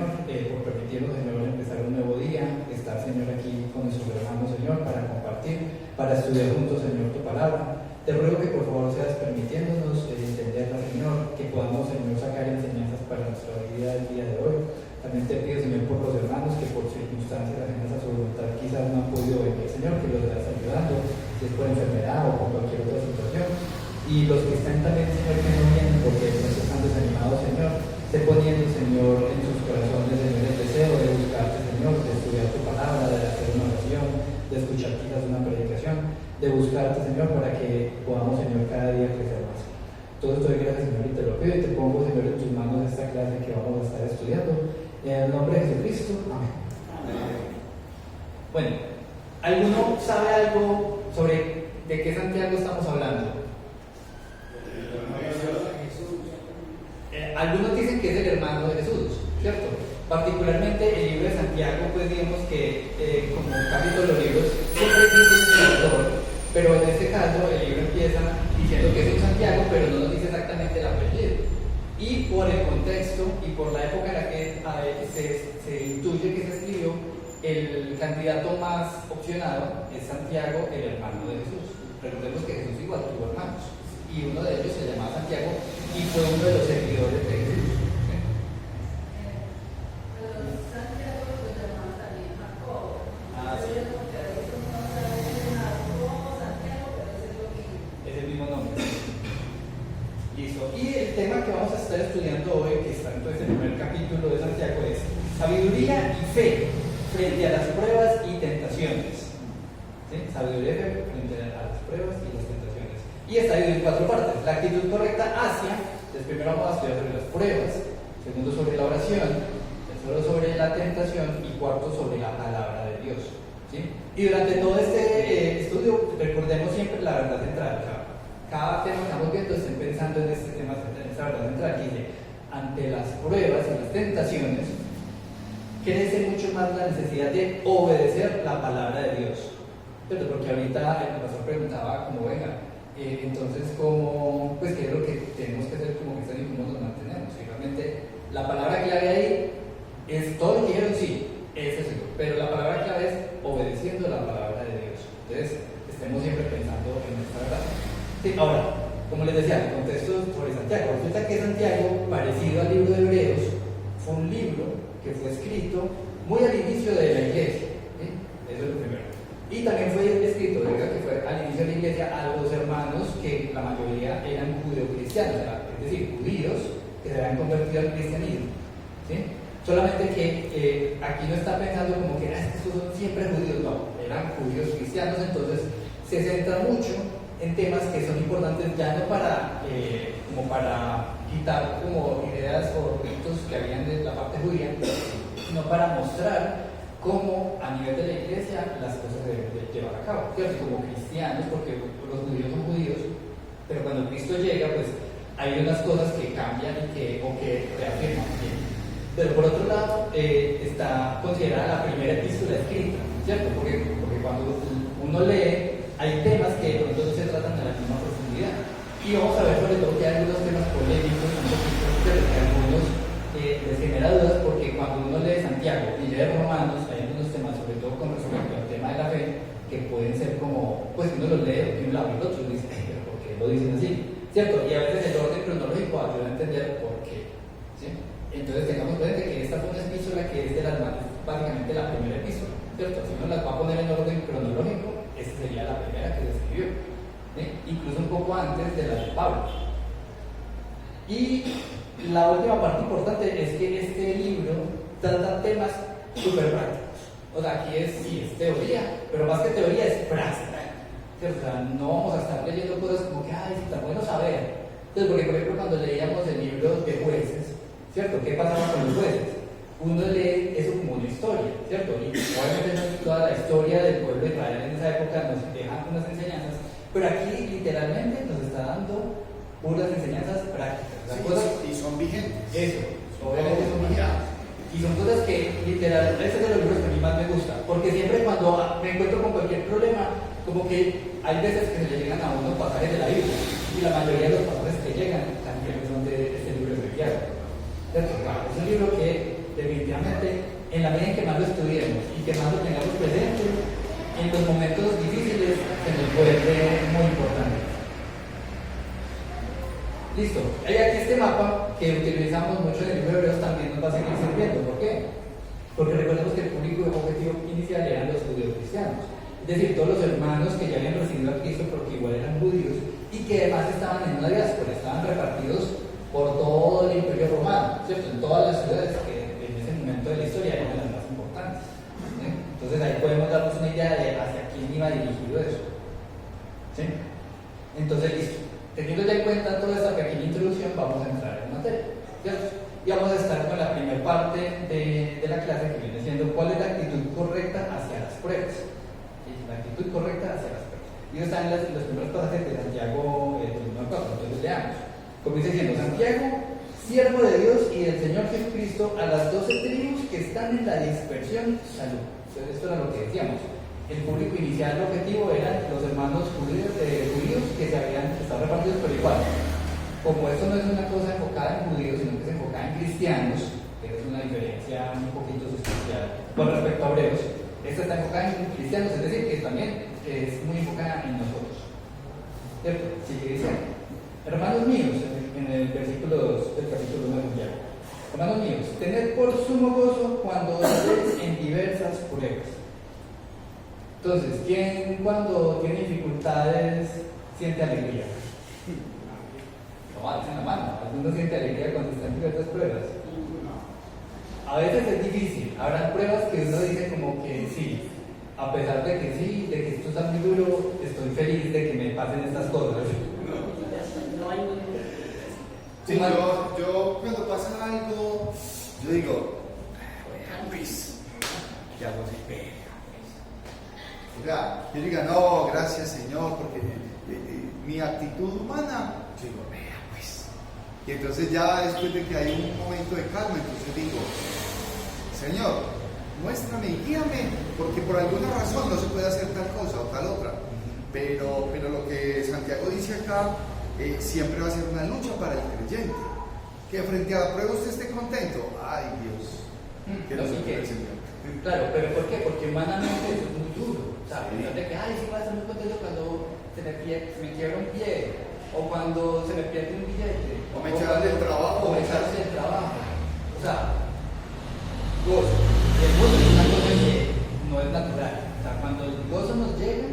Señor, por permitirnos, Señor, empezar un nuevo día, estar, Señor, aquí con nuestros hermanos, Señor, para compartir, para estudiar juntos, Señor, tu palabra. Te ruego que por favor seas permitiéndonos entenderla, Señor, que podamos, Señor, sacar enseñanzas para nuestra vida el día de hoy. También te pido, Señor, por los hermanos que por circunstancias ajenas a su voluntad quizás no han podido venir, Señor, que los estás ayudando, si es por enfermedad o por cualquier otra situación. Y los que están también, Señor, que no vienen porque no están desanimados, Señor, esté poniendo, Señor, en sus corazones, Señor, el deseo de buscarte, Señor, de estudiar tu palabra, de hacer una oración, de escuchar quizás una predicación, de buscarte, Señor, para que podamos, Señor, cada día crecer más. Todo esto doy gracias, Señor, y te lo pido y te pongo, Señor, en tus manos esta clase que vamos a estar estudiando. En el nombre de Jesucristo. Amén. Amén. Bueno, ¿alguno sabe algo sobre de qué Santiago estamos hablando? Algunos dicen que es el hermano de Jesús, ¿cierto? Particularmente el libro de Santiago, pues digamos que como casi todos los libros, siempre dice el autor, pero en este caso el libro empieza diciendo que es un Santiago, pero no nos dice exactamente el apellido. Y por el contexto y por la época en la que se intuye que se escribió, el candidato más opcionado es Santiago, el hermano de Jesús. Recordemos que Jesús igual tuvo hermanos, y uno de ellos se llamaba Santiago y fue uno de los seguidores de Jesús. Santiago lo llamaban también Jacob. Sí. Es el mismo nombre. Listo. Y el tema que vamos a estar estudiando hoy, que está entonces en el primer capítulo de Santiago, es sabiduría y fe frente a las pruebas y tentaciones. ¿Sí? Sabiduría y fe frente a las pruebas y las tentaciones. Y está dividido en 4 partes. La actitud correcta hacia, entonces primero vamos a estudiar sobre las pruebas, segundo sobre la oración, tercero sobre la tentación y cuarto sobre la palabra de Dios. ¿Sí? Y durante todo este estudio recordemos siempre la verdad central. Cada tema que estamos viendo estén pensando en este tema, en esta verdad central, que dice, ante las pruebas y las tentaciones, crece mucho más la necesidad de obedecer la palabra de Dios. ¿Cierto? Porque ahorita el pastor preguntaba, como venga, entonces, ¿cómo, pues, ¿qué es lo que tenemos que hacer como cristianos y cómo nos mantenemos? Y realmente, la palabra clave ahí es todo lo que dijeron, sí, es eso, pero la palabra clave es obedeciendo la palabra de Dios. Entonces, estemos siempre pensando en esta verdad. Sí, ahora, como les decía, el contexto sobre Santiago. Resulta que Santiago, parecido al libro de Hebreos, fue un libro que fue escrito muy al inicio de la iglesia. ¿Sí? Eso es lo primero. Y también fue escrito, que fue al inicio de la iglesia, a los hermanos que la mayoría eran judeocristianos, es decir, judíos que se habían convertido al cristianismo. ¿Sí? Solamente que aquí no está pensando como que estos son siempre judíos, no, eran judíos cristianos, entonces se centra mucho en temas que son importantes ya no para, como para quitar como ideas o ritos que habían de la parte judía, sino para mostrar cómo a nivel de la iglesia las cosas se deben llevar a cabo, ¿cierto? Como cristianos, porque los judíos son judíos, pero cuando Cristo llega, pues hay unas cosas que cambian o que reafirman. ¿Sí? Pero por otro lado, está considerada la primera epístola escrita, ¿cierto? Porque cuando uno lee, hay temas que de pronto no se tratan de la misma profundidad. Y vamos a ver sobre todo que hay algunos temas polémicos, un poquito, pero que a algunos les genera dudas, porque cuando uno lee Santiago y lee Romanos, hay algunos temas, sobre todo con respecto al tema de la fe, que pueden ser como, pues uno los lee de un lado y el otro, y dice, pero ¿por qué lo dicen así? ¿Cierto? Y a veces el orden cronológico ayuda a entender por qué. ¿Sí? Entonces tengamos presente que esta fue una epístola que es de las más, básicamente la primera epístola, ¿cierto? Si uno las va a poner en orden cronológico, esta sería la primera que se escribió, ¿sí? Incluso un poco antes de la de Pablo. Y la última parte importante es que este libro trata temas súper prácticos. O sea, aquí sí es teoría, pero más que teoría es práctica, ¿cierto? O sea, no vamos a estar leyendo cosas como que, ay, está bueno saber. Entonces, porque por ejemplo, cuando leíamos el libro de jueces, ¿cierto? ¿Qué pasaba con los jueces? Uno lee eso como una historia, ¿cierto? Y obviamente no es toda la historia del pueblo de Israel en esa época, nos dejan unas enseñanzas, pero aquí literalmente nos está dando puras enseñanzas prácticas. Sí, cosas, y son vigentes. Eso, obviamente son vigentes. Y son cosas que literalmente, este es de los libros que a mí más me gusta, porque siempre cuando me encuentro con cualquier problema, como que hay veces que se le llegan a uno pasajes de la Biblia, y la mayoría de los pasajes que llegan también son de este libro de Santiago. Claro, es un libro que definitivamente mapa que utilizamos mucho en el libro de Hebreos también nos va a seguir sirviendo. ¿Por qué? Porque recordemos que el público objetivo inicial eran los judíos cristianos. Es decir, todos los hermanos que ya habían recibido a Cristo porque igual eran judíos y que además estaban en una diáspora, estaban repartidos por todo el Imperio Romano, ¿cierto? En todas las ciudades que en ese momento de la historia eran las más importantes. Entonces ahí podemos darnos una idea de hacia quién iba dirigido eso. ¿Sí? Entonces, listo. Teniendo ya en cuenta toda esta pequeña introducción, vamos a entrar en materia, ¿cierto? Y vamos a estar con la primera parte de la clase que viene siendo cuál es la actitud correcta hacia las pruebas. ¿Sí? La actitud correcta hacia las pruebas. Y eso está en los primeros pasajes de Santiago 1:4. Entonces leamos. Comienza diciendo: Santiago, siervo de Dios y del Señor Jesucristo, a las 12 tribus que están en la dispersión, salud. Entonces esto era lo que decíamos. El público inicial, el objetivo eran los hermanos judíos que se habían estado repartidos, pero igual. Como esto no es una cosa enfocada en judíos, sino que es enfocada en cristianos, que es una diferencia un poquito sustancial con respecto a hebreos, esta está enfocada en cristianos, es decir, que también es muy enfocada en nosotros. ¿Cierto? Sigue diciendo: hermanos míos, en el versículo 2 del capítulo 1 de Santiago, hermanos míos, tened por sumo gozo cuando estéis en diversas pruebas. Entonces, ¿quién cuando tiene dificultades siente alegría? No, alcen la mano. ¿Alguno siente alegría cuando está en diversas pruebas? A veces es difícil. Habrá pruebas que uno dice como que sí, a pesar de que sí, de que esto está muy duro, estoy feliz de que me pasen estas cosas. No hay ningún. Sí, yo cuando pasa algo, yo digo, pues, ya lo sé. O sea, yo diga, no, gracias Señor, porque mi actitud humana, yo digo, vea pues. Y entonces ya después de que hay un momento de calma, entonces digo, Señor, muéstrame y guíame, porque por alguna razón no se puede hacer tal cosa o tal otra. Pero lo que Santiago dice acá, siempre va a ser una lucha para el creyente. Que frente a la prueba usted esté contento. Ay Dios, que no se puede, Señor. Claro, pero ¿por qué? Porque humanamente eso es muy duro. O sea, pensar de que, ay, sí voy a estar muy contento cuando se me quiebra un pie, o cuando se me pierde un billete, O me echaron del trabajo. o me echaron del trabajo. O sea, gozo. El gozo es una cosa que no es natural. O sea, cuando el gozo nos llega,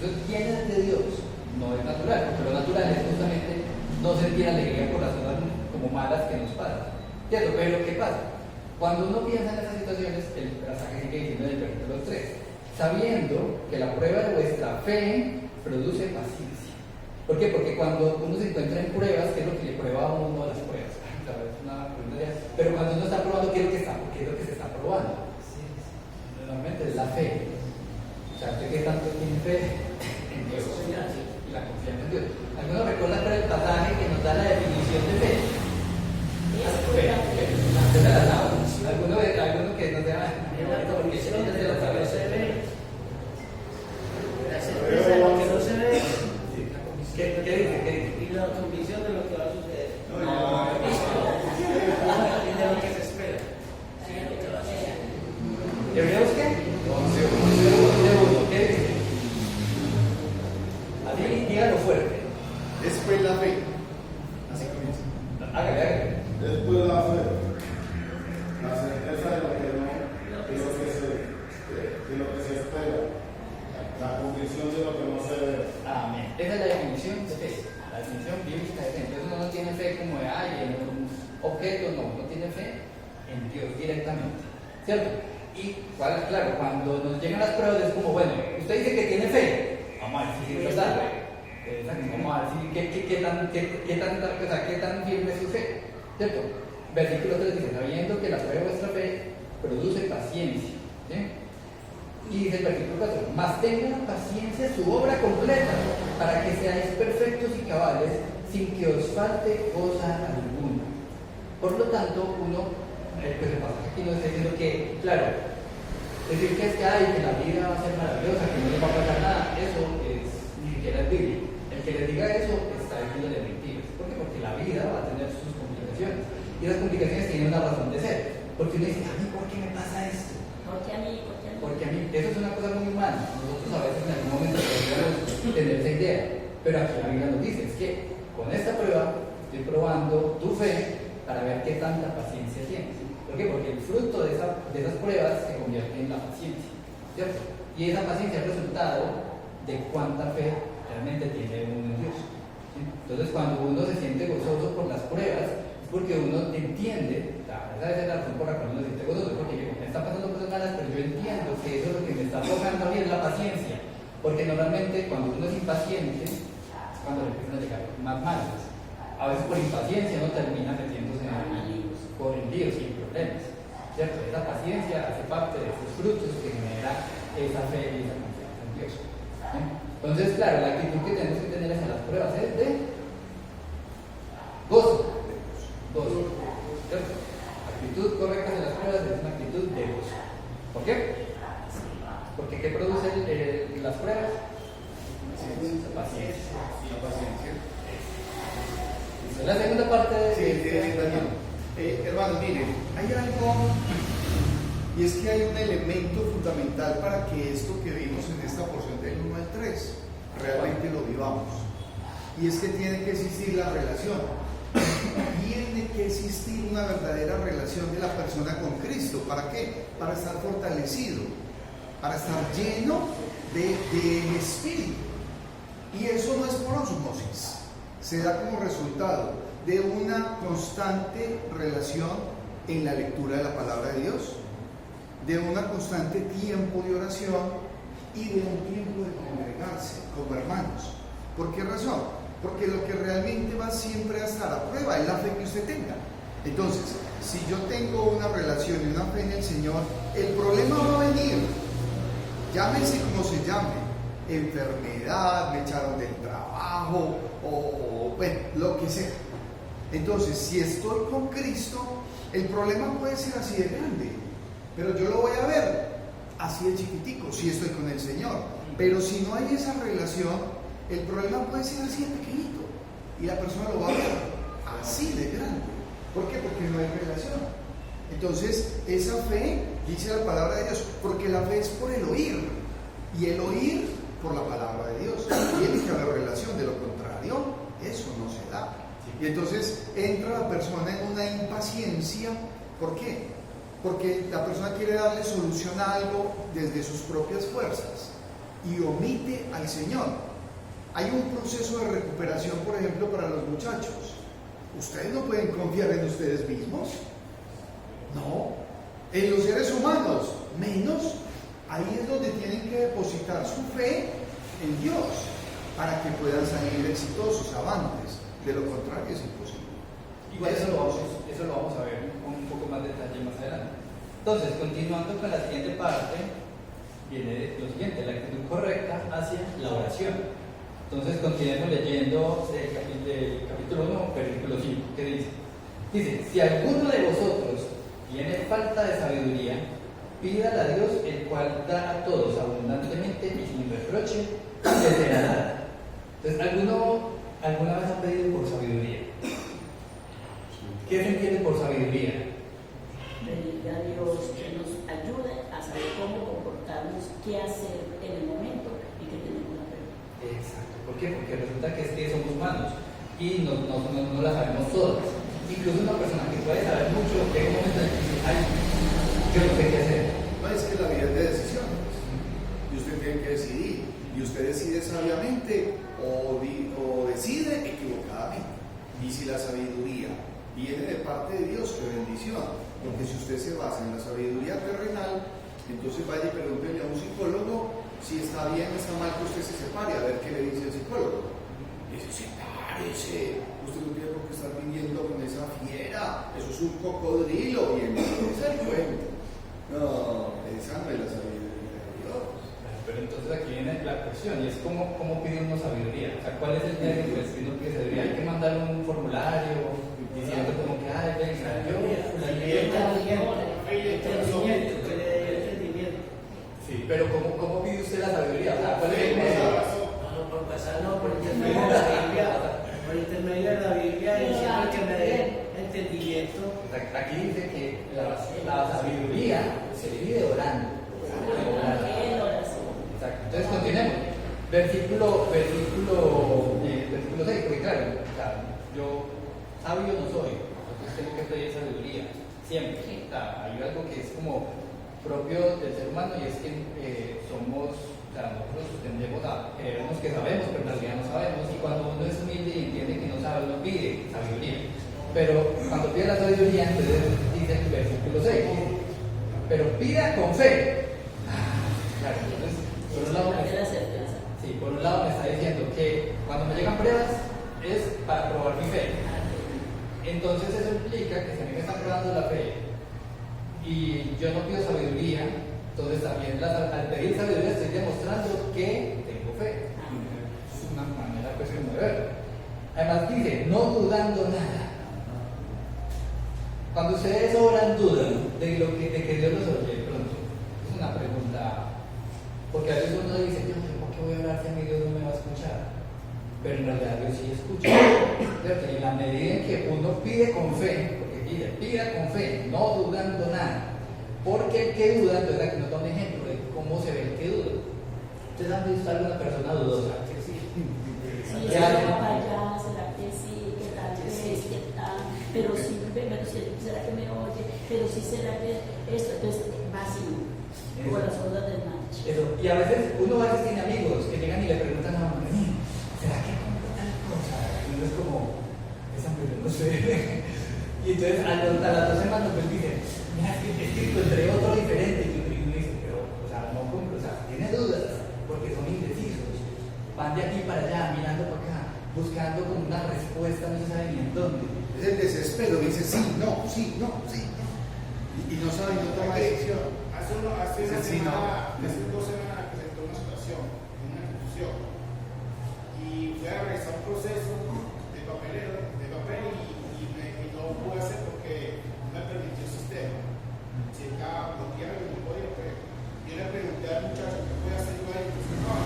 eso viene de Dios, no es natural, porque lo natural es justamente no sentir alegría por las cosas como malas que nos pasan. ¿Cierto? Pero ¿qué pasa? Cuando uno piensa en esas situaciones, el pasaje sigue diciendo en el versículo 3, sabiendo que la prueba de vuestra fe produce paciencia. ¿Por qué? Porque cuando uno se encuentra en pruebas, ¿qué es lo que le prueba a uno las pruebas? Pero cuando uno está probando, ¿qué es lo que se está probando? Normalmente es la fe. O sea, ¿usted qué tanto tiene fe en Dios? Y la confianza en Dios. ¿Alguno recuerda el pasaje que nos da la definición de fe? Alguno que no sea porque si no se la sabe. La certeza de lo que no se ve ¿Qué dice? y la convicción de lo que va a suceder. No. Y de lo que se espera. Sí, de lo que va a suceder. ¿Hebreos qué? 11:1. ¿Qué dice? Así, dígalo fuerte. Después la fe. Así comienza. Hágale. Después la fe, la certeza de lo que se espera, la convicción de lo que no se ve. Amén. Esa es la definición de fe, la definición bíblica de fe. Entonces uno no tiene fe como de en un objeto, no tiene fe en Dios directamente, ¿cierto? Y claro, cuando nos llegan las pruebas es como, bueno, usted dice que tiene fe, vamos a ver si es verdad. Vamos a ver si qué tan firme es su fe, ¿cierto? Versículo 3 dice, sabiendo que la prueba de vuestra fe produce paciencia, ¿sí? Y dice el versículo 4, mas tenga paciencia su obra completa, para que seáis perfectos y cabales, sin que os falte cosa alguna. Por lo tanto, pues el pasaje aquí nos está diciendo que, claro, decir que que la vida va a ser maravillosa, que no le va a pasar nada, eso ni siquiera es bíblico. El que les diga eso está diciendo de mentiras. ¿Por qué? Porque la vida va a tener sus complicaciones. Y las complicaciones tienen una razón de ser. Porque uno dice, a mí, ¿por qué me pasa esto? Porque a mí. Porque a mí, eso es una cosa muy humana. Nosotros a veces en algún momento podríamos tener esa idea. Pero aquí la Biblia nos dice, es que con esta prueba estoy probando tu fe para ver qué tanta paciencia tienes. ¿Por qué? Porque el fruto de esas pruebas se convierte en la paciencia, ¿cierto? Y esa paciencia es el resultado de cuánta fe realmente tiene uno en Dios, ¿sí? Entonces, cuando uno se siente gozoso por las pruebas, es porque uno entiende, esa es la razón por la cual uno se siente gozoso, porque me están pasando cosas malas, pero yo entiendo que eso es lo que me está tocando a mí, es la paciencia. Porque normalmente cuando uno es impaciente, es cuando le empiezan a llegar más malas. A veces por impaciencia uno termina metiéndose por líos y problemas, ¿cierto? Esa paciencia hace parte de esos frutos que genera esa fe y esa confianza en Dios, ¿sí? Entonces, claro, la actitud que tenemos que tener hacia las pruebas es de gozo, ¿cierto? La actitud correcta hacia las pruebas es una actitud de gozo. ¿Por qué? Porque ¿qué producen las pruebas? Paciencia. La segunda parte de... Sí, Daniel. Hermanos, miren, hay algo, y es que hay un elemento fundamental para que esto que vimos en esta porción del 1 al 3 realmente lo vivamos. Y es que tiene que existir la relación. Tiene que existir una verdadera relación de la persona con Cristo. ¿Para qué? Para estar fortalecido, para estar lleno del Espíritu. Y eso no es por osmosis, se da como resultado de una constante relación en la lectura de la palabra de Dios, de una constante tiempo de oración y de un tiempo de congregarse como hermanos. ¿Por qué razón? Porque lo que realmente va siempre a estar a prueba es la fe que usted tenga. Entonces, si yo tengo una relación y una fe en el Señor, el problema va a venir, llámese como se llame, enfermedad, me echaron del trabajo o bueno, lo que sea. Entonces, si estoy con Cristo, el problema puede ser así de grande, pero yo lo voy a ver así de chiquitico si estoy con el Señor. Pero si no hay esa relación, el problema puede ser así de pequeñito y la persona lo va a ver así de grande. ¿Por qué? Porque no hay relación. Entonces, esa fe, dice la palabra de Dios, porque la fe es por el oír, y el oír por la palabra de Dios. Tiene que haber relación, de lo contrario, eso no se da. Y entonces entra la persona en una impaciencia. ¿Por qué? Porque la persona quiere darle solución a algo desde sus propias fuerzas y omite al Señor. Hay un proceso de recuperación, por ejemplo, para los muchachos. ¿Ustedes no pueden confiar en ustedes mismos? No. En los seres humanos, menos. Ahí es donde tienen que depositar su fe en Dios para que puedan salir exitosos, avantes. De lo contrario es imposible. Igual eso lo vamos a ver con un poco más de detalle más adelante. Entonces, continuando con la siguiente parte, viene lo siguiente, la actitud correcta hacia la oración. Entonces, continuemos leyendo el capítulo 1, versículo 5, que dice: Dice, si alguno de vosotros tiene falta de sabiduría, pídala a Dios, el cual da a todos abundantemente y sin reproche, le será dada. Entonces, ¿alguna vez han pedido por sabiduría? ¿Qué se entiende por sabiduría? Pedirle a Dios que nos ayude a saber cómo comportarnos, qué hacer en el momento y que tenemos una pregunta. Exacto. ¿Por qué? Porque resulta que somos humanos y no la sabemos todas. Incluso una persona que puede saber mucho, llega un momento en el que dice, ay, yo no sé qué hacer. No, es que la vida es de decisiones y usted tiene que decidir, y usted decide sabiamente o decide equivocadamente. Y si la sabiduría viene de parte de Dios, qué bendición, porque si usted se basa en la sabiduría terrenal, entonces vaya y pregúntele a un psicólogo si está bien o está mal que usted se separe, a ver qué le dice el psicólogo. Dice, sepárese, usted no tiene por qué estar viviendo con esa fiera, eso es un cocodrilo, y empieza el cuento. No, esa no es la sabiduría de Dios. Pero entonces aquí viene la cuestión, y es cómo pide uno sabiduría. O sea, ¿cuál es el medio que uno pide sabiduría? Hay que mandar un formulario diciendo como que, ay, venga, yo... Sí, pero ¿cómo pide usted la sabiduría? O sea, ¿cuál es el medio? No, por pasar, no, por intermedio de la Biblia. Por intermedio de la Biblia, diciendo que me dé entendimiento. Aquí dice que la sabiduría se pide orando. Exacto. Entonces continuemos. Versículo 6, porque claro, o sea, yo sabio no soy, entonces tengo que pedir sabiduría, siempre. Sí. O sea, hay algo que es como propio del ser humano y es que somos, o sea, nosotros tendemos a creernos que sabemos, pero en realidad no sabemos, y cuando uno es humilde y entiende que no sabe, uno pide sabiduría. Pero cuando pide la sabiduría, entonces dice el versículo 6, pero pida con fe. Claro, entonces, por un lado, de la certeza. sí, por un lado me está diciendo que cuando me llegan pruebas es para probar mi fe. Entonces eso implica que si a mí me están probando la fe y yo no pido sabiduría, entonces también al pedir sabiduría estoy demostrando que tengo fe. Es una manera pues como de verlo. Además dice, no dudando nada. Cuando ustedes oran, dudan de que Dios los oye pronto. Es una pregunta. Porque a veces uno dice, yo ¿por qué voy a orar si a mí Dios no me va a escuchar? Pero en realidad Dios sí escucha. ¿Cierto? Y en la medida en que uno pide con fe, porque pida con fe, no dudando nada. Porque el que duda, entonces aquí nos da un ejemplo de cómo se ve el que duda. ¿Ustedes han visto a alguna persona dudosa? Sí, Ya, ¿será para allá? ¿Será que sí? ¿Qué tal? ¿Qué tal? Pero sí, ¿será que me oye? Pero sí, ¿será que esto? Entonces va así, como las ondas del mar. Eso. Y a veces uno tiene amigos que llegan y le preguntan a mamá, ¿será que compro tal cosa? Y uno es como, esa mujer no sé. Y entonces a las 2 semanas pues dicen, mira, es que encontré otro diferente. Y uno dice, pero, o sea, no compro, o sea, tiene dudas, porque son indecisos. Van de aquí para allá, mirando para acá, buscando como una respuesta, no se sabe ni en dónde. Es el desespero, dice sí, no, sí, no, sí, no. Y no sabe, no toma decisión. Hace una semana, hace 2 semanas presentó una situación en una institución y fue a realizar un proceso de papel y no pude hacer porque no me permitió el sistema. Si estaba bloqueado y no podía, pues yo le pregunté al muchacho qué puede hacer yo ahí, y dice, no,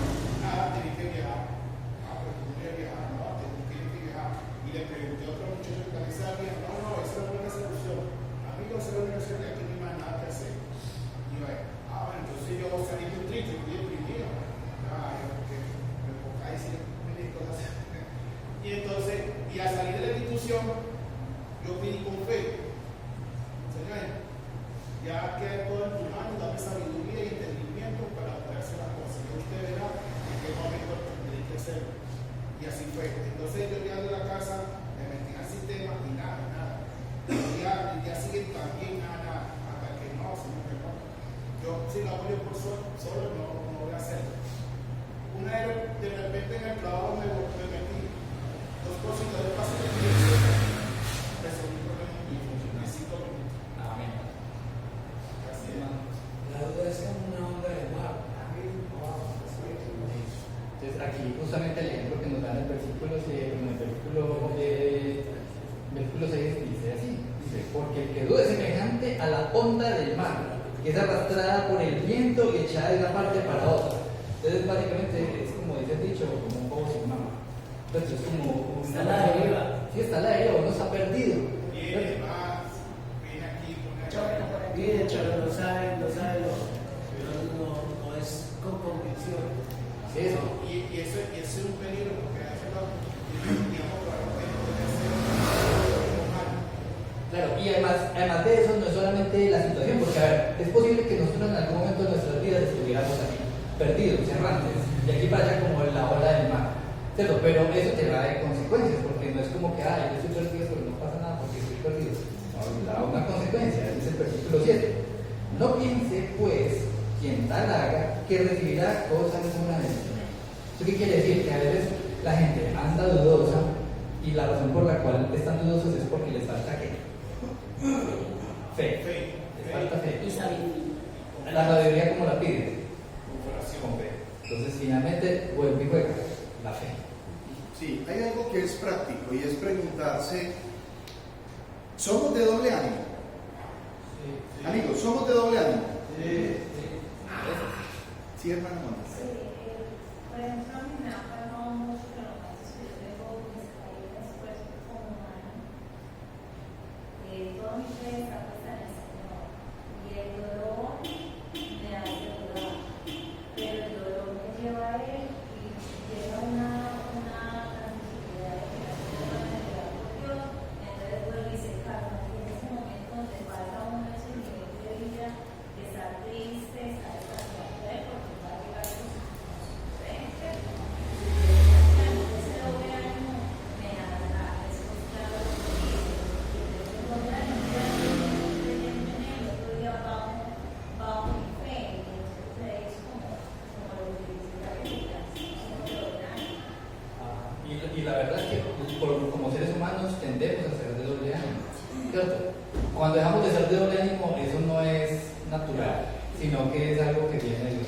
nada, tenés que viajar. Pero tú no quieres viajar, no, tenés que viajar. Y le pregunté a otro muchacho que también sabía, no, esa es la buena solución. Amigos, esa es la única solución que aquí no hay más nada que hacer. Y yo, bueno, entonces yo salí muy triste, muy deprimido. Porque me ponga a decir mil cosas. Y entonces, y al salir de la institución, yo pedí con fe. Señores, ya queda todo en tu mano, dame sabiduría y entendimiento para poder hacer las cosas. Y usted verá en qué momento tendré que hacerlo. Y así fue. Entonces yo llegando a la casa, me metí al sistema y nada. El día siguiente también nada, hasta que no, señor, que no. Yo, si lo hago yo por solo no voy a hacerlo. Una vez, de repente en el trabajo me metí 2 cositas, 2 pasos de resolví un problema en 5 minutos. Amén. Así es. La duda es como una onda de mar. Entonces aquí justamente el ejemplo que nos dan en el versículo 6 dice así, dice, porque el que duda es semejante a la onda del mar, que es arrastrada por el viento y echada de una parte para otra. Entonces básicamente es como dice el dicho, como un poco sin mamá. Entonces es como Está a la deriva. Sí, está a la deriva, uno está perdido. Viene más, viene aquí, pone Choca por aquí. Y de hecho no sabe, no es con convicción. Sí, eso. Y eso es un peligro porque a veces digamos, Claro, y además de eso no es solamente la situación, porque a ver, es posible que nosotros en algún momento de nuestras vidas estuviéramos aquí, perdidos, errantes, de aquí para allá como la ola del mar, ¿cierto? Pero eso te trae consecuencias, porque no es como que, yo estoy perdido, pero no pasa nada porque estoy perdido. No, da una consecuencia, dice el versículo 7. No piense, pues, quien tal haga, que recibirá cosa alguna de esto. ¿Eso qué quiere decir? Que a veces la gente anda dudosa y la razón por la cual están dudosos es porque les falta ¿qué? Fe. Les falta fe. Y sabiduría. La sabiduría, ¿cómo la pides? con Con fe. Entonces, finalmente, vuelve y juega la fe. Sí, hay algo que es práctico y es preguntarse, ¿somos de doble ánimo? Amigos, ¿somos de doble ánimo? Sí, hermano. Por ejemplo, a mí me ha pasado mucho que los meses que yo tengo mis caídas, pues, como humana, toda mi fe está puesta en el Señor. Y el dolor me hace dudar, pero el dolor me lleva a Él y llega una tranquilidad de que la persona me lleva por Dios, natural, sino que es algo que viene de Dios.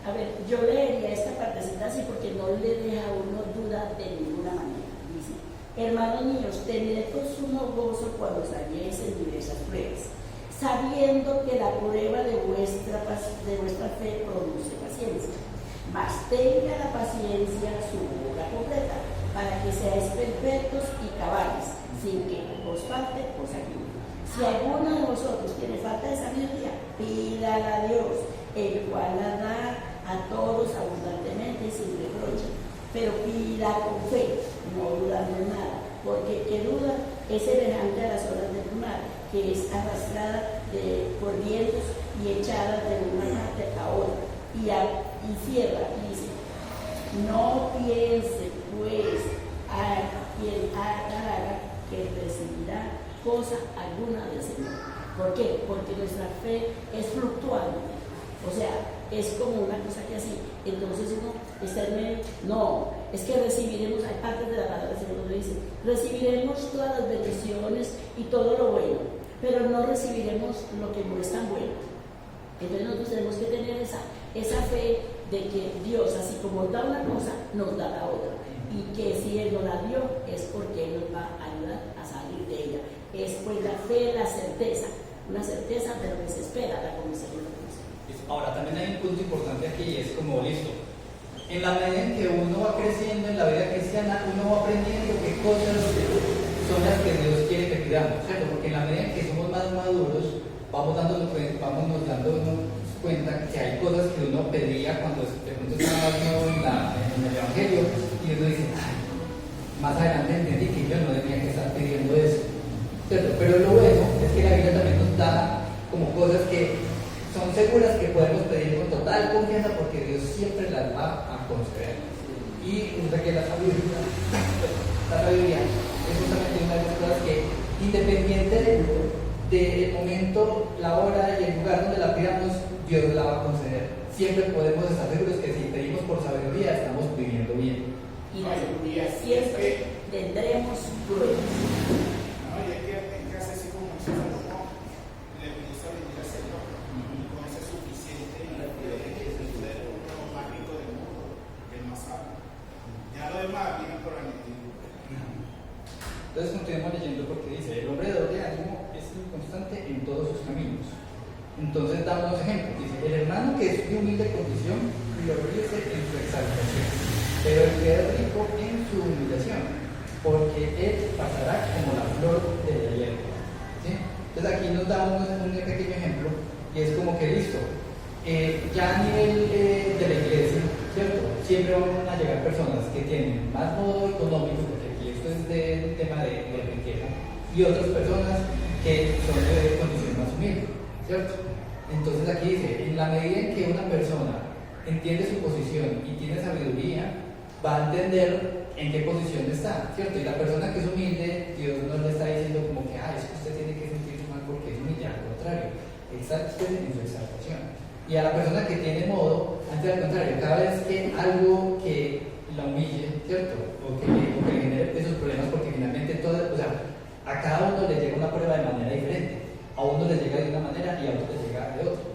A ver, yo leería esta partecita así porque no le deja a uno duda de ninguna manera. Dice, hermanos míos, tened por sumo gozo cuando salgáis en diversas pruebas, sabiendo que la prueba de vuestra fe produce paciencia. Mas tenga la paciencia su obra completa, para que seáis perfectos y cabales, sin que os falte cosa alguna. Si alguno de vosotros tiene falta de sabiduría, pídala a Dios, el cual la da a todos abundantemente y sin reproche. Pero pida con fe, no dudando en nada, porque el que duda es semejante a las olas del mar, que es arrastrada por vientos y echada de una parte a otra. Y cierra, y dice, no piense pues a quien haga que recibirá cosa alguna del Señor. ¿Por qué? Porque nuestra fe es fluctuante, o sea, es como una cosa que así, entonces uno está en medio, no, es que recibiremos, hay partes de la palabra del Señor donde dice, recibiremos todas las bendiciones y todo lo bueno, pero no recibiremos lo que no es tan bueno. Entonces nosotros tenemos que tener esa fe de que Dios, así como da una cosa, nos da la otra. Y que si Él nos la dio, es porque Él nos va a ayudar a salir de ella. Es pues la fe, la certeza, una certeza de lo que se espera, la comisión de la cosa. Ahora, también hay un punto importante aquí, y es como, listo, en la medida en que uno va creciendo en la vida cristiana, uno va aprendiendo qué cosas son las que Dios quiere que pidamos, ¿cierto? Porque en la medida en que somos más maduros, vamos dándonos cuenta que hay cosas que uno pedía cuando de pronto estaba en el Evangelio, y uno dice, ay, más adelante entendí que yo no tenía que estar pidiendo eso, ¿cierto? Pero lo bueno es que la Biblia también nos da como cosas que son seguras que podemos pedir con total confianza porque Dios siempre las va a conceder. Y resulta que la sabiduría es justamente una de las cosas que, independiente del momento, la hora y el lugar donde la pidamos, Dios la va a conceder. Siempre podemos estar seguros que si pedimos por sabiduría, estamos viviendo bien. Y siempre tendremos pruebas. No, y es que hace así como se Salomón, le pidió sabiduría al Señor, y con eso es suficiente, y le pide que es el más rico del mundo, el más sabio. Ya lo demás viene por añadidura. Entonces continuemos leyendo porque dice, el hombre de doble ánimo es inconstante en todos sus caminos. Entonces damos unos ejemplos. Dice, el hermano que es de humilde condición, gloríese en su exaltación, pero el que es rico en su humillación, porque él pasará como la flor de la hierba. ¿Sí? Entonces aquí nos da un pequeño ejemplo, y es como que listo, ya a nivel de la iglesia, ¿cierto? Siempre van a llegar personas que tienen más modo económico, porque aquí esto es de tema de riqueza, y otras personas que son de condición más humilde, ¿cierto? Entonces aquí dice, en la medida en que una persona entiende su posición y tiene sabiduría, va a entender en qué posición está, ¿cierto? Y la persona que es humilde, Dios no le está diciendo como que, es que usted tiene que sentirse mal porque es humilde, al contrario, exalte en su exaltación. Y a la persona que tiene modo, antes al contrario, cada vez que algo que la humille, ¿cierto? O que le genere esos problemas, porque finalmente a cada uno le llega una prueba de manera diferente. A uno le llega de una manera y a otro le llega de otra.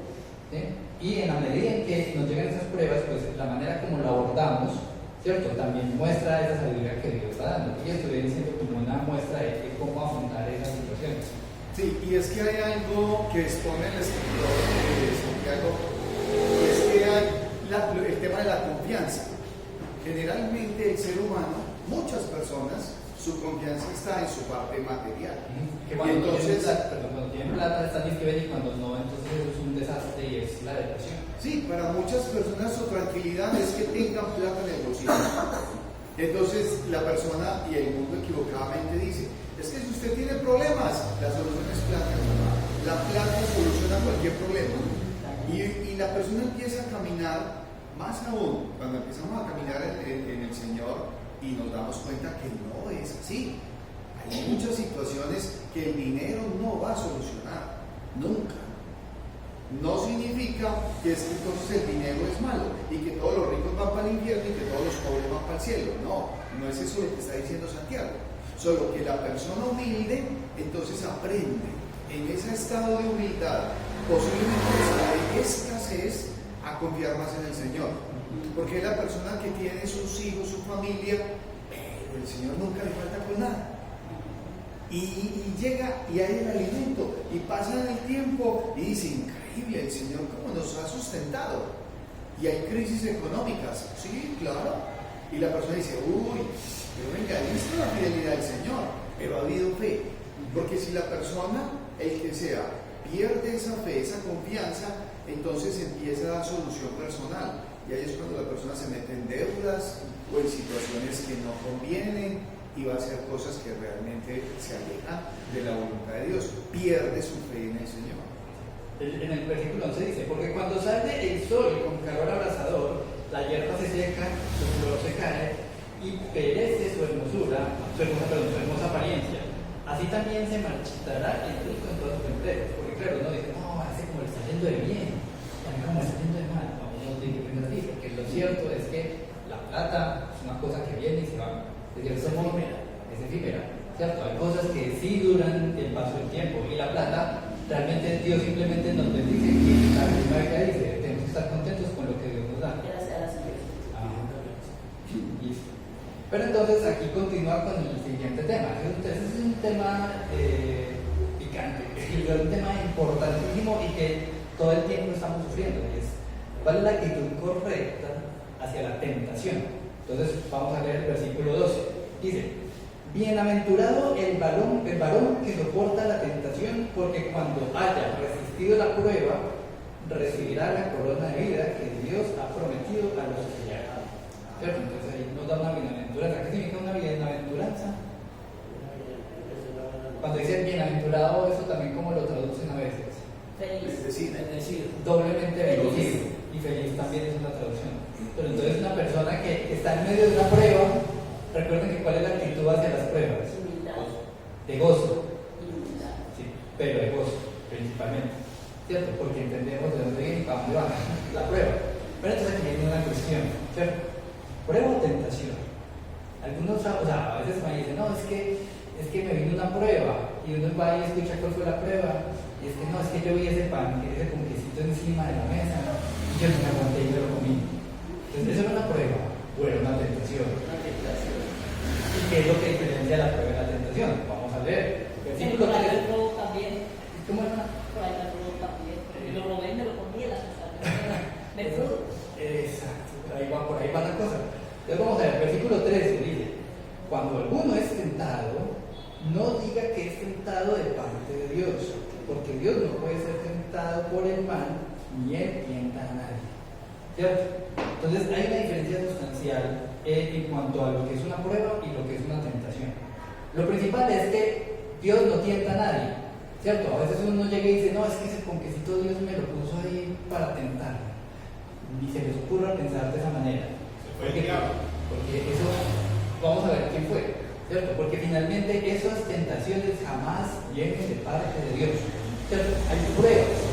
¿Sí? Y en la medida en que nos llegan esas pruebas, pues la manera como la abordamos, ¿cierto? También muestra esa sabiduría que Dios está dando. Y esto viene siendo como una muestra de cómo afrontar esas situaciones. Sí, y es que hay algo que expone el escritor de Santiago, y es que hay el tema de la confianza. Generalmente el ser humano, muchas personas, su confianza está en su parte material. Que cuando entonces, tienen plata están inscritos, y cuando no, entonces eso es un desastre y es la depresión. sí, para muchas personas su tranquilidad es que tengan plata en el bolsillo. Entonces la persona y el mundo equivocadamente dice, es que si usted tiene problemas, la solución es plata. La plata soluciona cualquier problema. Y la persona empieza a caminar, más aún, cuando empezamos a caminar en el Señor y nos damos cuenta que no es así. Hay muchas situaciones que el dinero no va a solucionar, nunca. No significa que es que entonces el dinero es malo y que todos los ricos van para el infierno y que todos los pobres van para el cielo. No, no es eso lo que está diciendo Santiago. Solo que la persona humilde entonces aprende en ese estado de humildad posiblemente de escasez a confiar más en el Señor. Porque es la persona que tiene sus hijos, su familia, pero el Señor nunca le falta con nada. Y llega y hay el alimento, y pasa el tiempo y dice, increíble, el Señor cómo nos ha sustentado. Y hay crisis económicas, sí, claro. Y la persona dice, uy, pero venga, ¿viste la fidelidad del Señor? Pero ha habido fe. Porque si la persona, el que sea, pierde esa fe, esa confianza, entonces empieza la solución personal. Y ahí es cuando la persona se mete en deudas o en situaciones que no convienen y va a hacer cosas que realmente se alejan de la voluntad de Dios. Pierde su fe en el Señor. En el versículo 11 dice, porque cuando sale el sol con calor abrasador, la hierba se seca, su flor se cae y perece su hermosura, su hermosa apariencia. Así también se marchitará el rico en todas sus empresas. Porque claro, uno dice, no, hace como le está yendo de bien, y a mí como le está yendo de mal. No, uno tiene que pensar así, porque lo cierto es que la plata es una cosa que viene y se va. Es efímera, ¿cierto? Hay cosas que sí duran el paso del tiempo, y la plata, realmente Dios simplemente nos bendice, y la misma Biblia dice, tenemos que estar contentos con lo que Dios nos da. Listo. Pero entonces aquí continúa con el siguiente tema. Ese es un tema picante, es un tema importantísimo y que todo el tiempo estamos sufriendo. Y es, ¿cuál es la actitud correcta hacia la tentación? Entonces vamos a leer el versículo 12. Dice, bienaventurado el varón que soporta la tentación, porque cuando haya resistido la prueba, recibirá la corona de vida que Dios ha prometido a los que le aman. ¿Cierto? Entonces ahí nos da una bienaventuranza. ¿Qué significa una bienaventuranza? Cuando dice bienaventurado, eso también como lo traducen a veces. Feliz. Bendecido. Doblemente bendecido. Y feliz también es una traducción. Pero entonces una persona que está en medio de una prueba, recuerden que cuál es la actitud hacia las pruebas. Humildad. De gozo. Humildad. Sí, pero de gozo, principalmente. ¿Cierto? Porque entendemos de dónde viene y para dónde va la prueba. Pero entonces aquí viene una cuestión, ¿cierto? Prueba o tentación. Algunos, a veces me dicen, no, es que me vino una prueba, y uno va y escucha cuál fue la prueba, y es que no, es que yo vi ese pan, ese ponquecito encima de la mesa, y yo no me aguanté y me lo comí. Entonces, ¿eso era una prueba o era una tentación? ¿Y qué es lo que diferencia la prueba de la tentación? Vamos a ver. Versículo 3. También. ¿Cómo era? También. Lo robé, me lo comí, me fruto. Exacto, por ahí va la cosa. Entonces vamos a ver, versículo 13 dice, cuando alguno es tentado, no diga que es tentado de parte de Dios, porque Dios no puede ser tentado por el mal, ni él tienta a nadie. ¿Cierto? Entonces hay una diferencia sustancial en cuanto a lo que es una prueba y lo que es una tentación. Lo principal es que Dios no tienta a nadie, ¿cierto? A veces uno llega y dice, no, es que ese ponquecito Dios me lo puso ahí para tentarme. Ni se les ocurra pensar de esa manera. Porque eso, vamos a ver quién fue, ¿cierto? Porque finalmente esas tentaciones jamás vienen de parte de Dios, ¿cierto? Hay pruebas.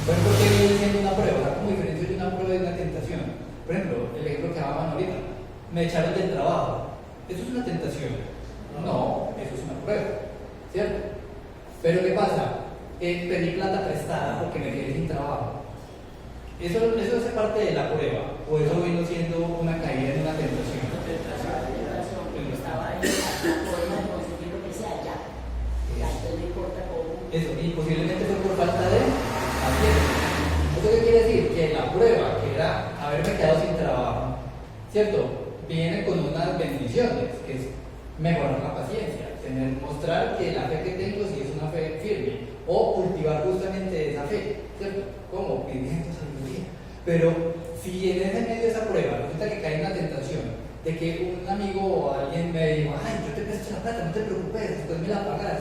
Por ejemplo, ¿qué viene siendo una prueba? ¿Cómo diferencia de una prueba y una tentación? Por ejemplo, el ejemplo que daban ahorita, me echaron del trabajo. ¿Eso es una tentación? No, eso es una prueba, ¿cierto? Pero ¿qué pasa? Pedí plata prestada porque me quedé sin trabajo. ¿Eso hace parte de la prueba? ¿O eso vino siendo una caída en una tentación? Estaba ahí la forma de conseguir lo que sea ya. Ya, no importa cómo. Eso, y posiblemente fue por falta de paciencia. ¿Eso qué quiere decir? Que la prueba, que era haberme quedado sin trabajo, ¿cierto? Viene con unas bendiciones, que es mejorar la paciencia, mostrar que la fe que tengo sí es una fe firme, o cultivar justamente esa fe, ¿cierto? ¿Cómo? Pidiendo sabiduría. Pero si en ese medio de esa prueba resulta que cae en una tentación de que un amigo o alguien me dijo, ay, yo te presto la plata, no te preocupes, después me la pagas,